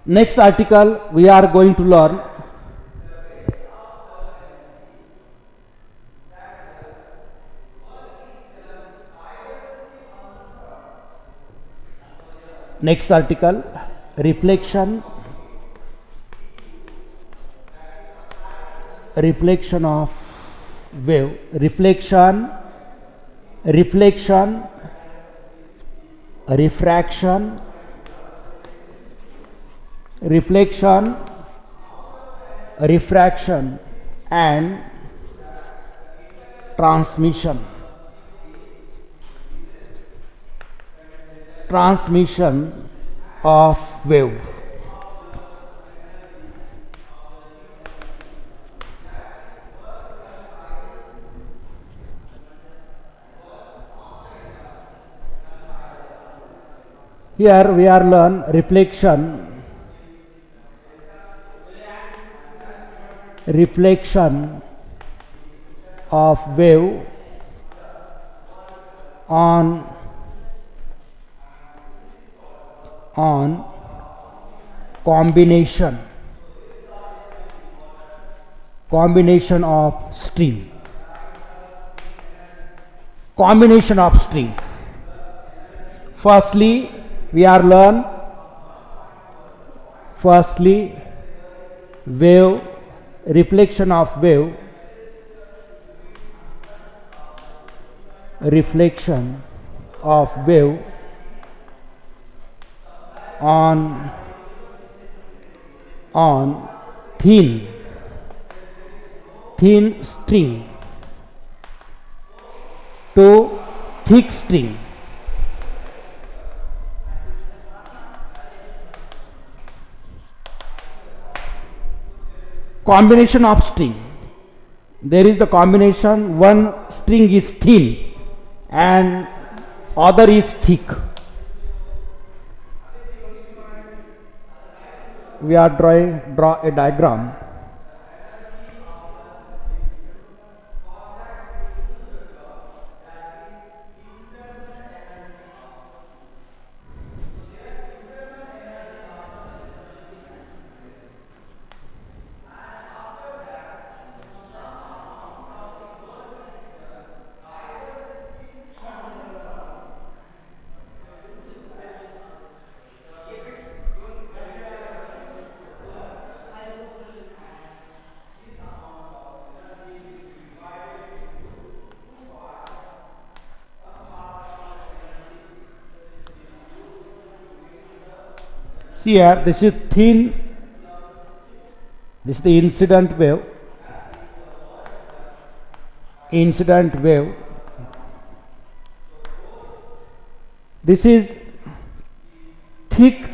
Next article we are going to learn reflection of wave, refraction, refraction and transmission of wave. Here we are learn reflection of wave on combination of string. Firstly, we are learn wave, reflection of wave on thin string to thick string. Combination of string. There is the combination, one string is thin and other is thick. We are draw a diagram. See here, this is thin, this is the incident wave. This is thick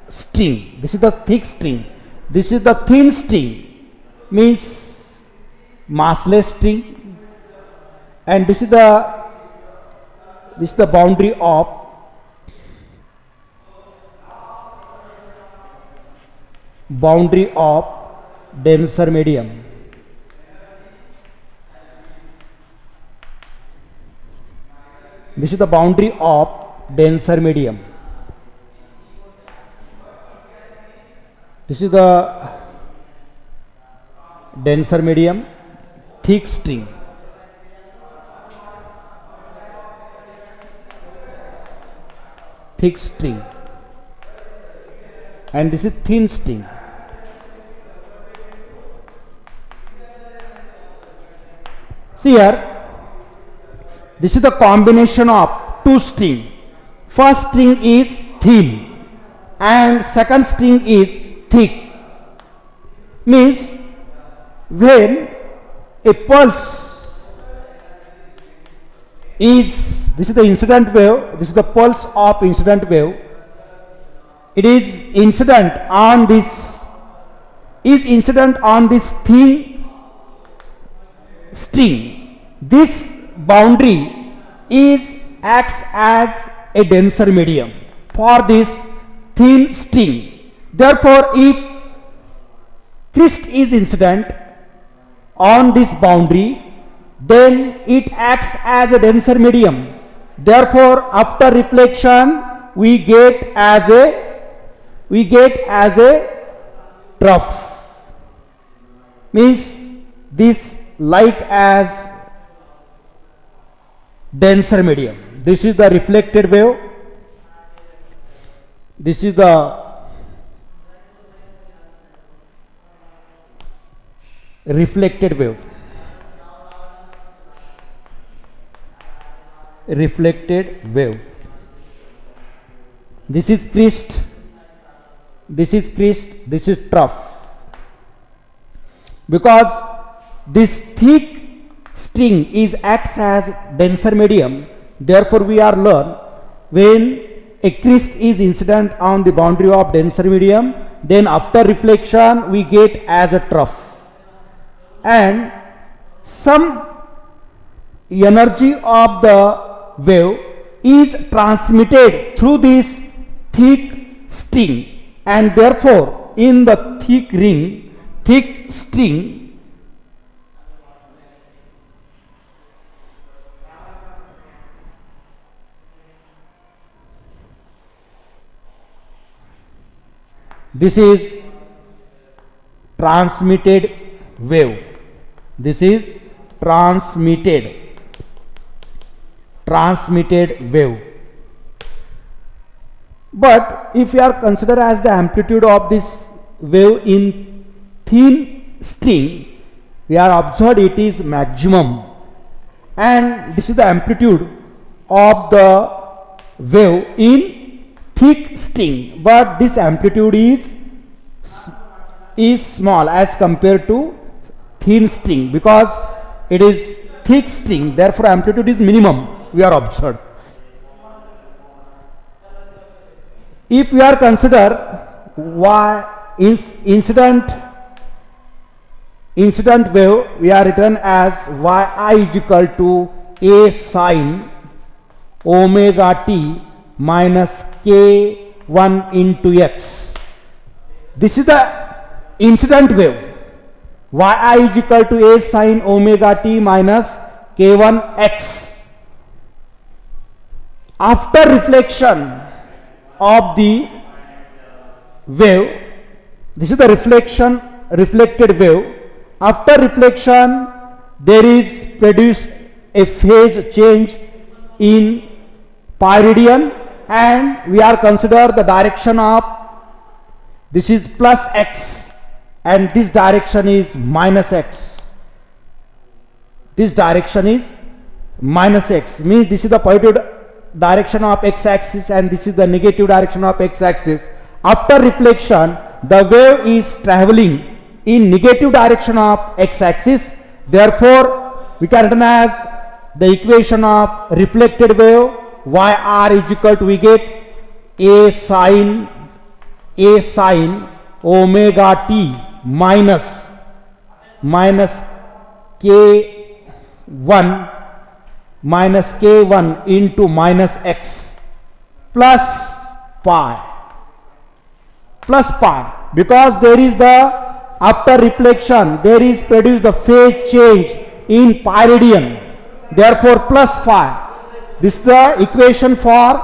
string. This is the thick string. This is the thin string, means massless string, and this is the boundary of denser medium. This is the boundary of denser medium. This is the denser medium, thick string. And this is thin string. See here, this is the combination of two strings. First string is thin and second string is thick. Means when a pulse is, this is the incident wave, this is the pulse of incident wave. It is incident on this thin string. This boundary acts as a denser medium for this thin string. Therefore, if crest is incident on this boundary, then it acts as a denser medium. Therefore, after reflection, we get as a we get as a trough. Means this like as denser medium. This is the reflected wave. This is the reflected wave. Reflected wave. This is crest. This is crest. This is trough. Because this thick string is acts as denser medium, therefore we are learn when a crest is incident on the boundary of denser medium, then after reflection we get as a trough, and some energy of the wave is transmitted through this thick string, and therefore in the thick string, this is transmitted wave. This is transmitted wave. But if we are consider as the amplitude of this wave in thin string, we are observed it is maximum, and this is the amplitude of the wave in thick string, but this amplitude is small as compared to thin string, because it is thick string, therefore amplitude is minimum we are observed. If we are consider incident wave, we are written as yi is equal to a sine omega t minus k1 into x. This is the incident wave. yi is equal to a sine omega t minus k1 x. After reflection of the wave, this is the reflected wave. After reflection, there is produced a phase change in peridian, and we are consider the direction of this is plus x, and this direction is minus x. This direction is minus x, means this is the positive direction of x-axis and this is the negative direction of x-axis. After reflection, the wave is traveling in negative direction of x-axis, therefore we can written as the equation of reflected wave yr is equal to, we get a sine omega t minus k1 into minus x plus pi, because there is the after reflection there is produced the phase change in peridian, therefore plus phi. This is the equation for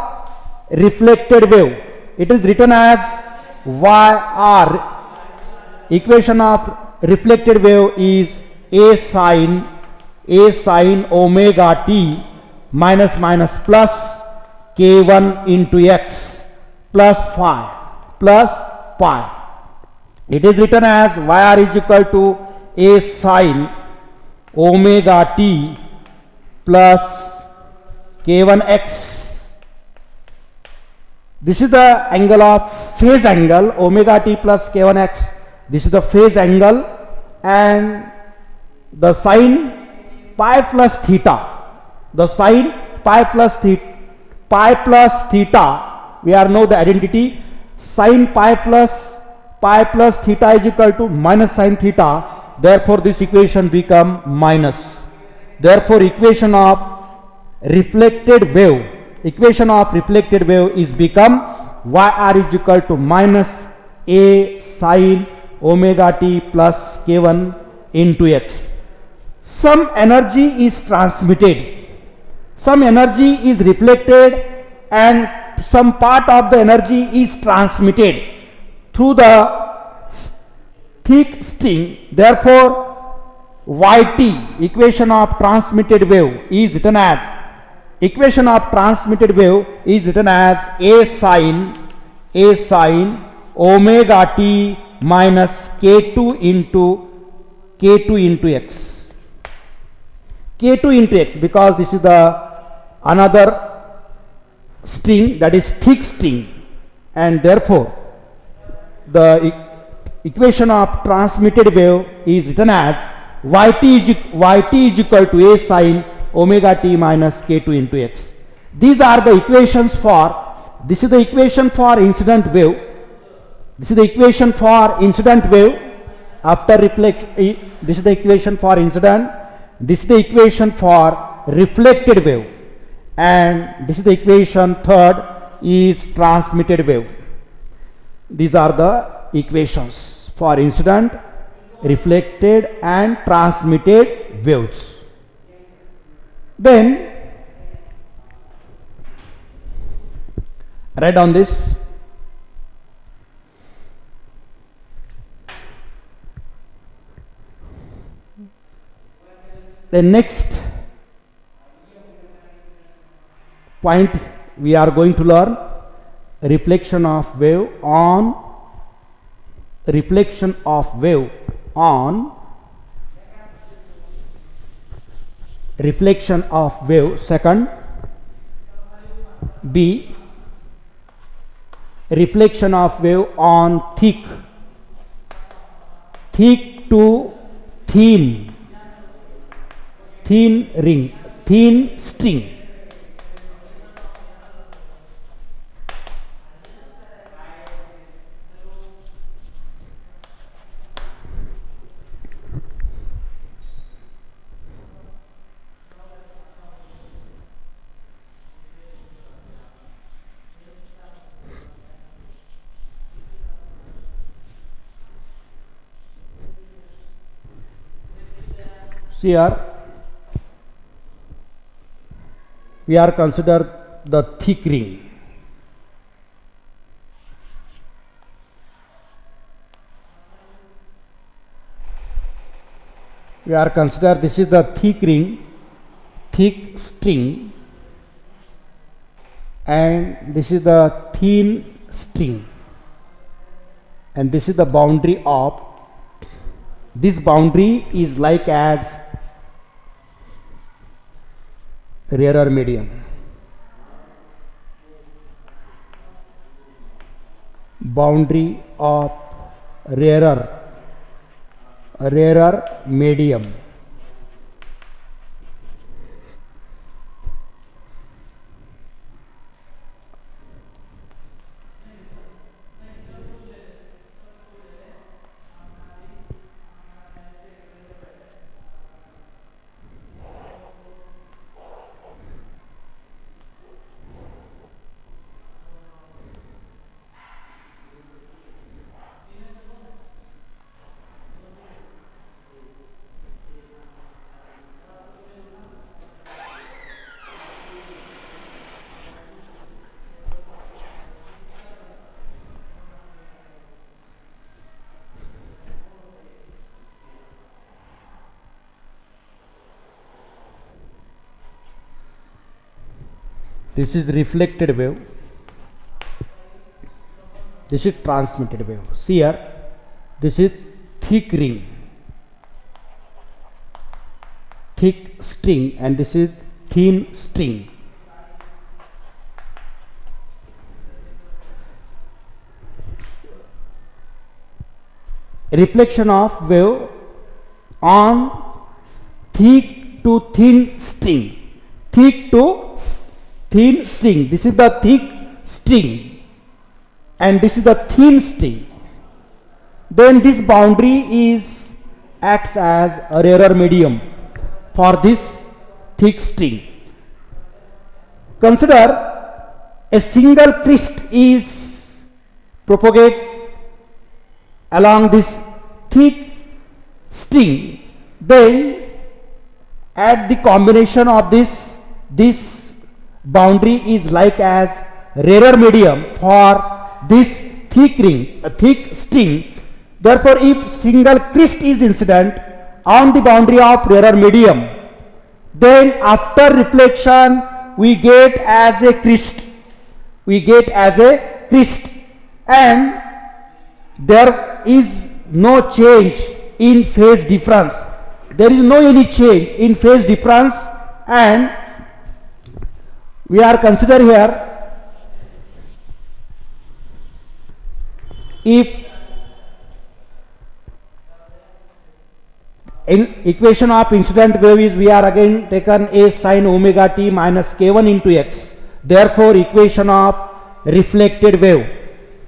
reflected wave. It is written as yr. Equation of reflected wave is a sine omega t minus plus k1 into x plus pi. It is written as yr is equal to a sine omega t plus k1x. This is the angle of phase angle omega t plus k1x. This is the phase angle, and the sine pi plus theta. The sine pi plus theta, we are know the identity. Sine pi plus theta is equal to minus sine theta. Therefore, this equation become minus. Therefore, equation of reflected wave is become yr is equal to minus a sine omega t plus k1 into x. Some energy is transmitted, some energy is reflected, and some part of the energy is transmitted. through the thick string. Therefore, Yt, equation of transmitted wave, is written as A sine omega t minus k2 into x. K2 into x, because this is the another string, that is thick string, and therefore the equation of transmitted wave is written as yt is equal to a sine omega t minus k2 into x. These are the equations for, this is the equation for incident wave, this is the equation for incident wave after reflection, this is the equation for incident, this is the equation for reflected wave, and this is the equation third is transmitted wave. These are the equations for incident, reflected and transmitted waves. Then write on this. The next point we are going to learn reflection of wave second. B, reflection of wave on thick to thin string. See here, we are consider the thick ring. We are consider this is the thick ring, thick string, and this is the thin string, and this is the boundary of, this boundary is like as rarer medium. Boundary of rarer medium. This is reflected wave, this is transmitted wave. See here, this is thick ring, thick string, and this is thin string. Reflection of wave on thick to thin string, thick to thin string. This is the thick string and this is the thin string. Then this boundary acts as a rarer medium for this thick string. Consider a single crest is propagate along this thick string. Then at the combination of this boundary is like as rarer medium for this thick string. Therefore, if single crest is incident on the boundary of rarer medium, then after reflection we get as a crest. We get as a crest, and there is no change in phase difference. There is no any change in phase difference, and we are consider here if in equation of incident wave is, we are again taken a sine omega t minus k1 into x. Therefore, equation of reflected wave.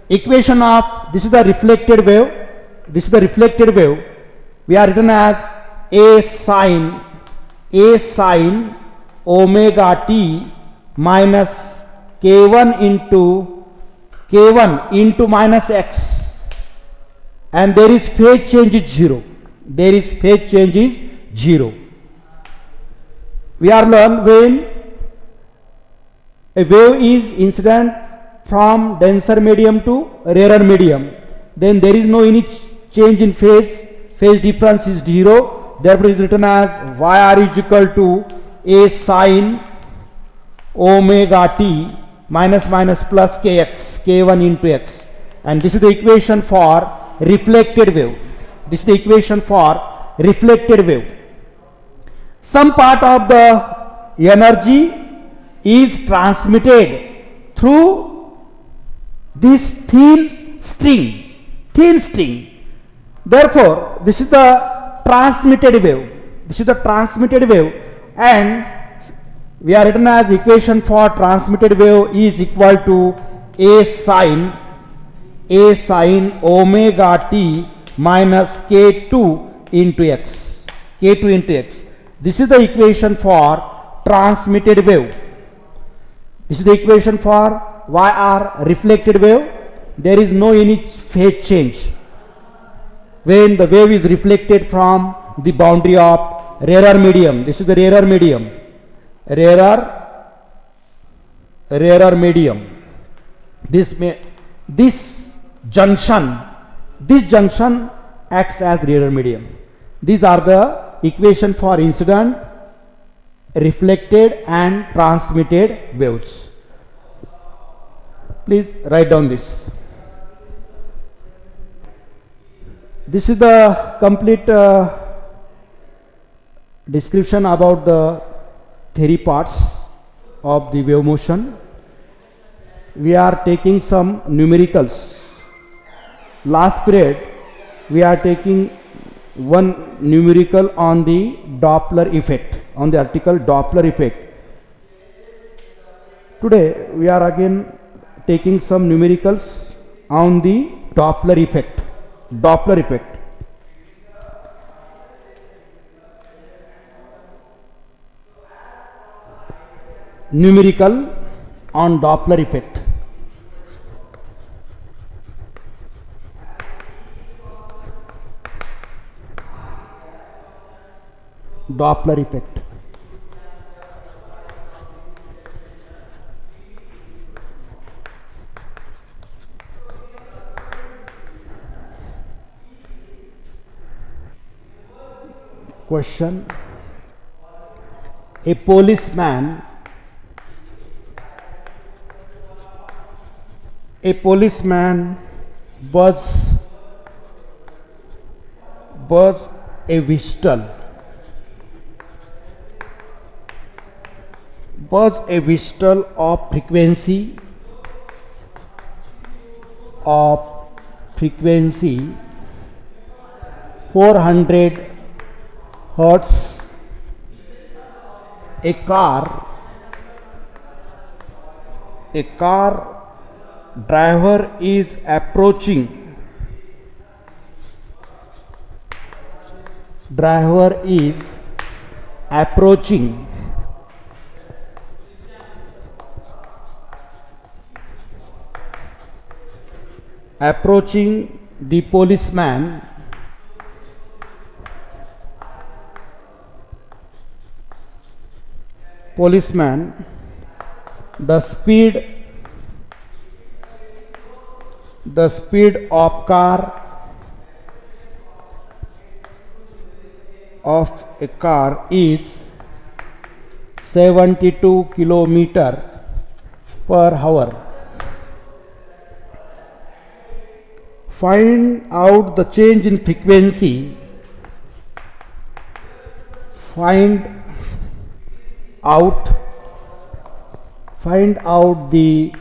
Equation of, this is the reflected wave. This is the reflected wave. We are written as a sine omega t minus k1 into minus x, and there is phase change is 0. There is phase change is 0. We are learned when a wave is incident from denser medium to rarer medium, then there is no any change in phase. Phase difference is 0. Therefore, it is written as yr is equal to a sine omega t minus plus kx, k1 into x, and this is the equation for reflected wave. This is the equation for reflected wave. Some part of the energy is transmitted through this thin string. Therefore, this is the transmitted wave. And we are written as equation for transmitted wave is equal to a sine omega t minus k2 into x. This is the equation for transmitted wave. This is the equation for yr reflected wave. There is no any phase change when the wave is reflected from the boundary of rarer medium. This is the rarer medium. Rarer medium. This junction acts as rarer medium. These are the equation for incident, reflected and transmitted waves. Please write down this. This is the complete description about the theory parts of the wave motion. We are taking some numericals. Last period we are taking one numerical on the Doppler effect, on the article Doppler effect. Today we are again taking some numericals on the Doppler effect. Numerical on Doppler effect. Doppler effect. Question: a policeman was a whistle of frequency 400 hertz. A car driver is approaching the policeman. The speed the speed of a car is 72 kilometer per hour. Find out the change in frequency. Find out the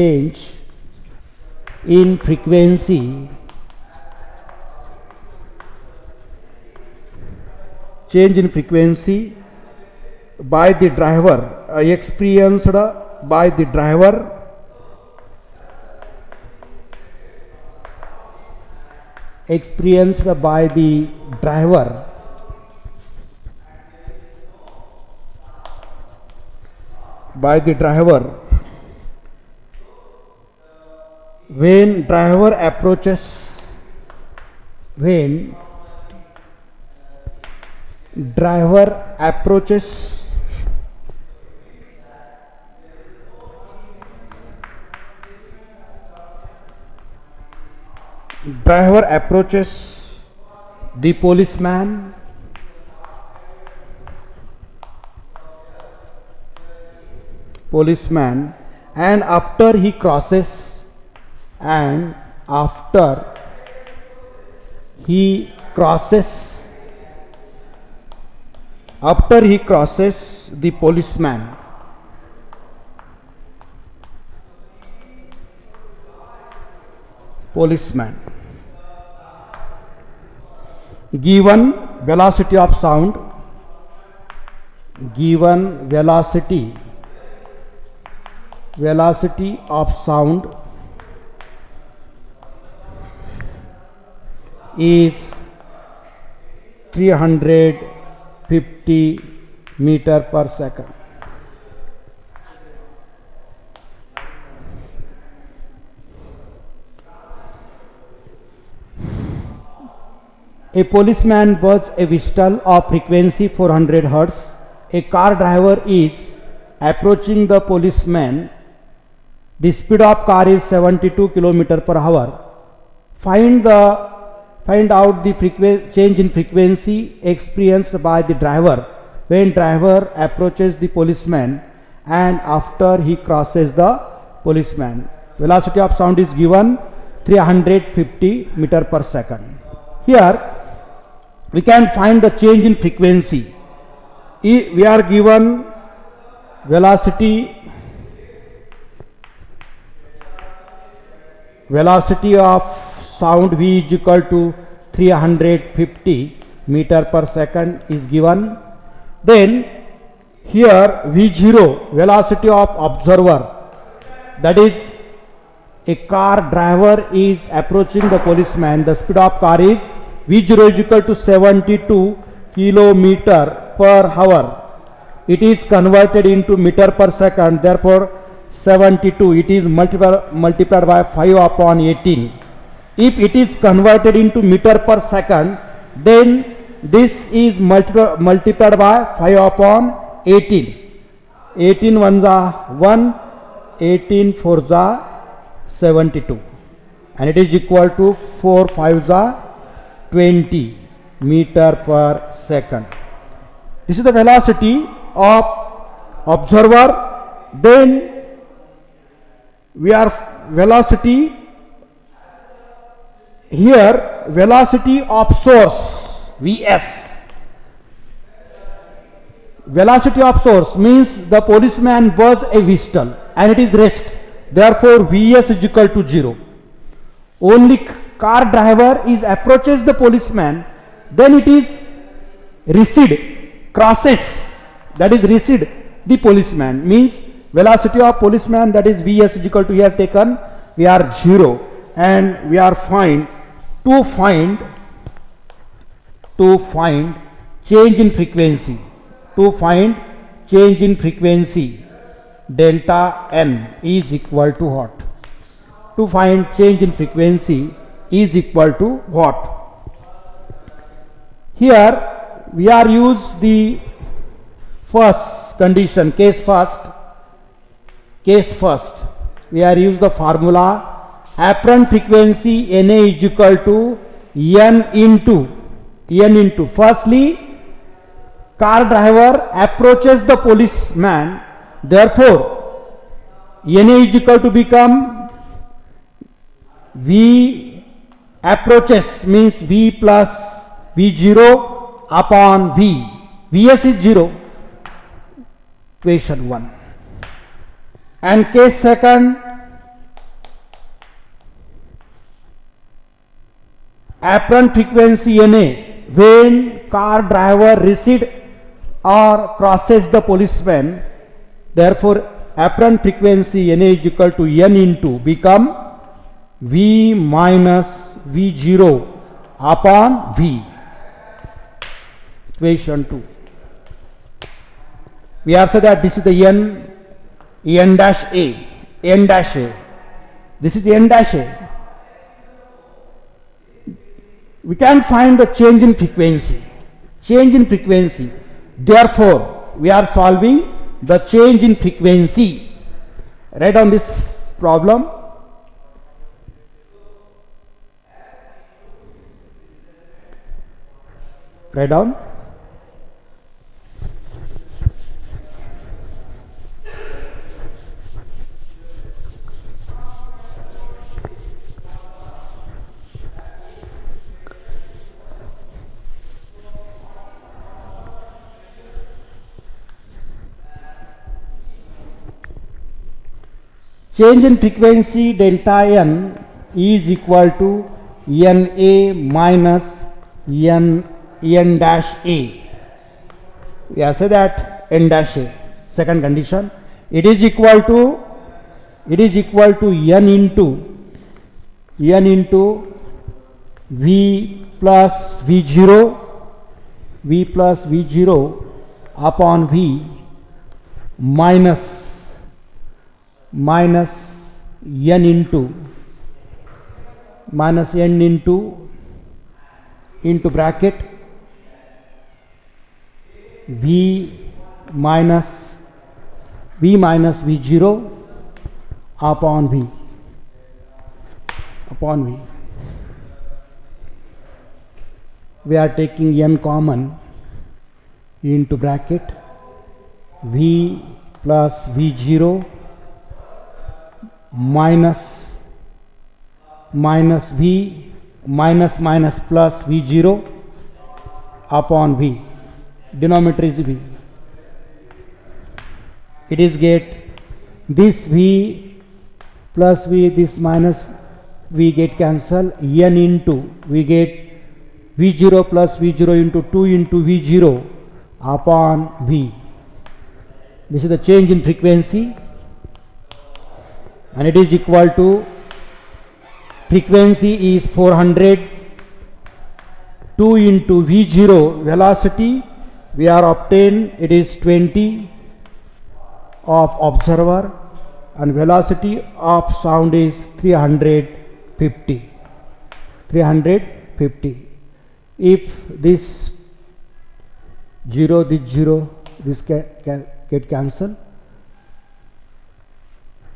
change in frequency by the driver, experienced by the driver when driver approaches the policeman and after he crosses the policeman. Given velocity of sound is 350 meter per second. A policeman buzzes a whistle of frequency 400 Hz. A car driver is approaching the policeman. The speed of car is 72 km per hour. Find out the change in frequency experienced by the driver when driver approaches the policeman and after he crosses the policeman. Velocity of sound is given 350 meter per second. Here we can find the change in frequency. We are given velocity of sound V is equal to 350 meter per second is given. Then here V0, velocity of observer, that is a car driver is approaching the policeman. The speed of car is V0 is equal to 72 kilometer per hour. It is converted into meter per second, therefore 72, it is multiplied by 5 upon 18. If it is converted into meter per second, then this is multiplied by 5 upon 18. 18 ones are 1, 18 fours are 72, and it is equal to 4 5s are 20 meter per second. This is the velocity of observer. Then we are velocity here, velocity of source Vs. Velocity of source means the policeman buzzes a whistle and it is rest, therefore Vs is equal to 0. Only car driver is approaches the policeman, then it is crosses, that is recede the policeman, means velocity of policeman, that is Vs is equal to, here taken we are 0, and we are to find change in frequency. Delta n is equal to what? To find change in frequency is equal to what? Here we are use the first condition, case first. we are use the formula apparent frequency Na is equal to n into firstly car driver approaches the policeman, therefore Na is equal to become V approaches means V plus V0 upon V. Vs is 0. Question 1. And case second, apparent frequency Na when car driver recedes or crosses the policeman, therefore apparent frequency Na is equal to n into become V minus V0 upon V. Question 2. We have said that this is the n dash A. This is n dash A. We can find the change in frequency. Therefore, we are solving the change in frequency. Write down this problem. Write down. Change in frequency delta n is equal to Na minus n dash A. We have said that n dash A. Second condition, it is equal to n into V plus V0 upon V minus n into bracket V minus V0 upon V. We are taking n common into bracket V plus V0 minus V minus plus V0 upon V. Denominator is V. It is get this V plus V, this minus V get cancel, n into we get V0 plus V0 into 2 into V0 upon V. This is the change in frequency, and it is equal to frequency is 400, 2 into V0 velocity we are obtained, it is 20 of observer, and velocity of sound is 350. If this 0, this get cancelled,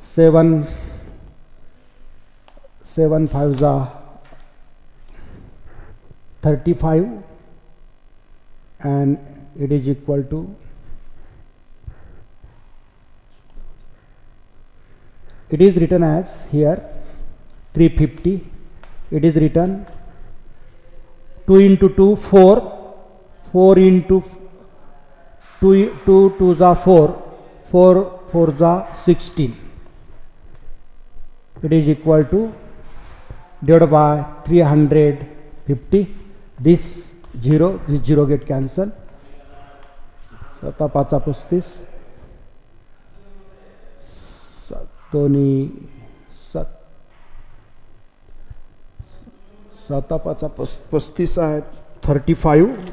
7 5s are 35, and it is equal to, it is written as here 350. It is written 2 into 2 4 into 2 2s are 4 4s are 16. It is equal to divided by 350. This 0 get cancelled. 7 5 35, 35.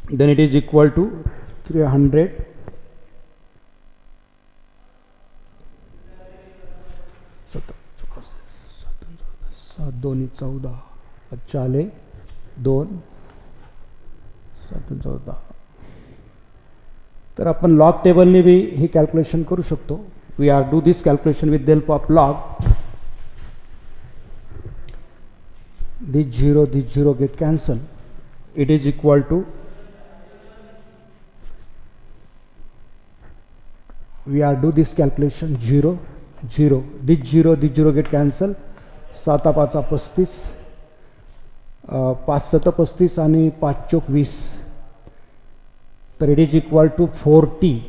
Then it is equal to 300. 7 2 14, 45 2 7 14. तर आपण log टेबलने B ही calculation करू शकतो. We are do this calculation with the help of log. This 0 get cancelled. It is equal to, we are do this calculation 0 0, this 0 get cancel, 7 5 35, 5 7 35 आणि 5 चौक 20. तर it is equal to 40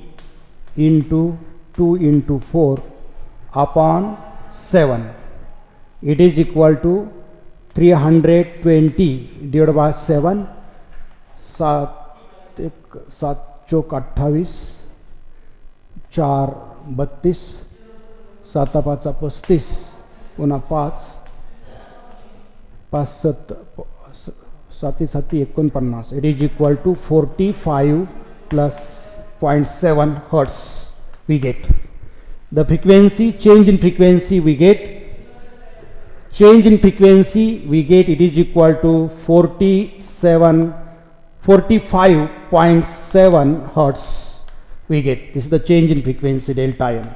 into 2 into 4 upon 7. It is equal to 320 divided by 7. 7 चौक 28, 4 32, 7 5 35, पुन्हा 5 5 7 7 7 49. It is equal to 45 plus 0.7 hertz we get. The frequency, change in frequency we get, it is equal to 45.7 hertz we get. This is the change in frequency, delta n.